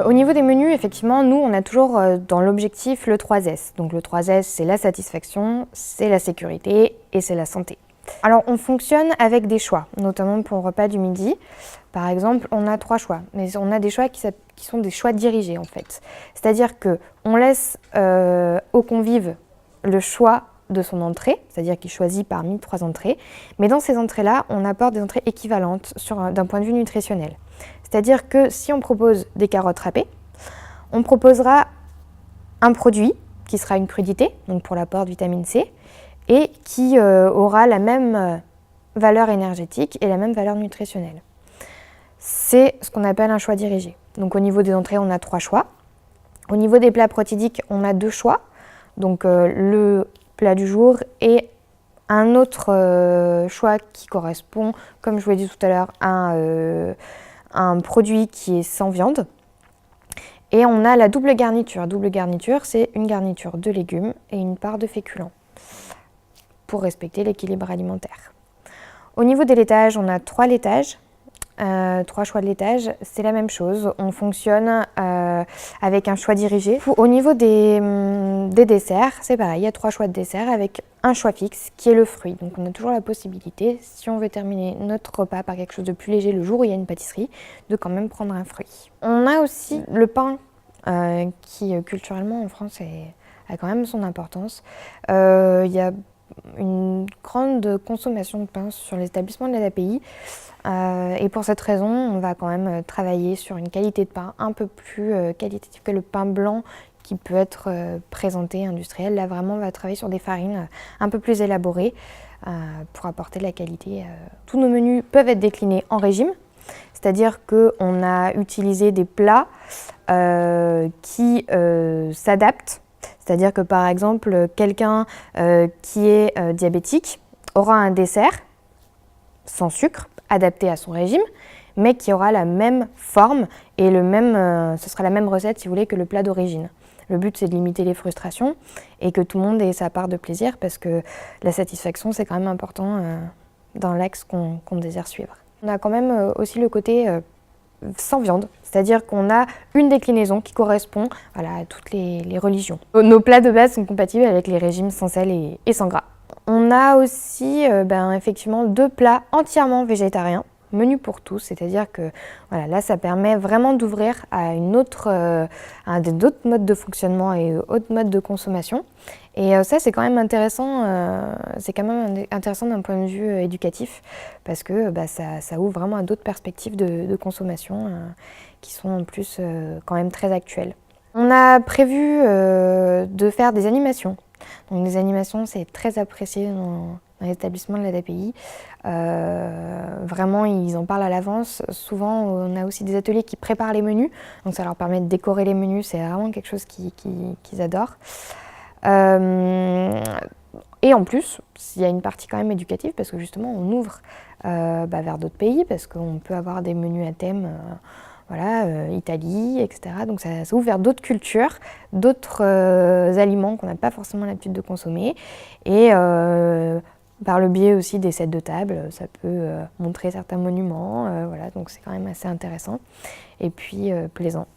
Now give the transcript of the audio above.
Au niveau des menus, effectivement, nous, on a toujours dans l'objectif le 3S. Donc le 3S, c'est la satisfaction, c'est la sécurité et c'est la santé. Alors, on fonctionne avec des choix, notamment pour le repas du midi. Par exemple, on a 3 choix, mais on a des choix qui sont des choix dirigés, en fait. C'est-à-dire qu'on laisse au convive le choix de son entrée, c'est-à-dire qu'il choisit parmi 3 entrées, mais dans ces entrées-là, on apporte des entrées équivalentes d'un point de vue nutritionnel. C'est-à-dire que si on propose des carottes râpées, on proposera un produit qui sera une crudité, donc pour l'apport de vitamine C, et qui aura la même valeur énergétique et la même valeur nutritionnelle. C'est ce qu'on appelle un choix dirigé. Donc au niveau des entrées, on a 3 choix. Au niveau des plats protidiques, on a 2 choix. Donc le plat du jour et un autre choix qui correspond, comme je vous l'ai dit tout à l'heure, à un produit qui est sans viande. Et on a la double garniture. Double garniture, c'est une garniture de légumes et une part de féculents pour respecter l'équilibre alimentaire. Au niveau des laitages, on a 3 laitages. 3 choix de laitage, c'est la même chose. On fonctionne avec un choix dirigé. Au niveau des desserts, c'est pareil, il y a 3 choix de desserts avec un choix fixe qui est le fruit. Donc on a toujours la possibilité, si on veut terminer notre repas par quelque chose de plus léger le jour où il y a une pâtisserie, de quand même prendre un fruit. On a aussi le pain qui culturellement en France a quand même son importance. Il y a une grande consommation de pain sur les établissements de l'ADAPI. Et pour cette raison, on va quand même travailler sur une qualité de pain un peu plus qualitative que le pain blanc qui peut être présenté industriel. Là, vraiment, on va travailler sur des farines un peu plus élaborées pour apporter de la qualité. Tous nos menus peuvent être déclinés en régime, c'est-à-dire qu'on a utilisé des plats qui s'adaptent. C'est-à-dire que par exemple, quelqu'un qui est diabétique aura un dessert sans sucre, adapté à son régime, mais qui aura la même forme et ce sera la même recette, si vous voulez, que le plat d'origine. Le but, c'est de limiter les frustrations et que tout le monde ait sa part de plaisir parce que la satisfaction, c'est quand même important dans l'axe qu'on désire suivre. On a quand même aussi le côté sans viande, c'est-à-dire qu'on a une déclinaison qui correspond à toutes les religions. Nos plats de base sont compatibles avec les régimes sans sel et sans gras. On a aussi effectivement 2 plats entièrement végétariens, menu pour tous, c'est-à-dire que là ça permet vraiment d'ouvrir à d'autres modes de fonctionnement et autres modes de consommation. Et ça c'est quand même intéressant, d'un point de vue éducatif parce que ça ouvre vraiment à d'autres perspectives de consommation qui sont en plus quand même très actuelles. On a prévu de faire des animations. Donc les animations, c'est très apprécié dans l'établissement de l'ADAPI. Vraiment, ils en parlent à l'avance. Souvent, on a aussi des ateliers qui préparent les menus. Donc ça leur permet de décorer les menus. C'est vraiment quelque chose qu'ils adorent. Et en plus, il y a une partie quand même éducative parce que justement, on ouvre vers d'autres pays parce qu'on peut avoir des menus à thème. Italie, etc. Donc ça ouvre vers d'autres cultures, d'autres aliments qu'on n'a pas forcément l'habitude de consommer. Et par le biais aussi des sets de table, ça peut montrer certains monuments. Donc c'est quand même assez intéressant et puis plaisant.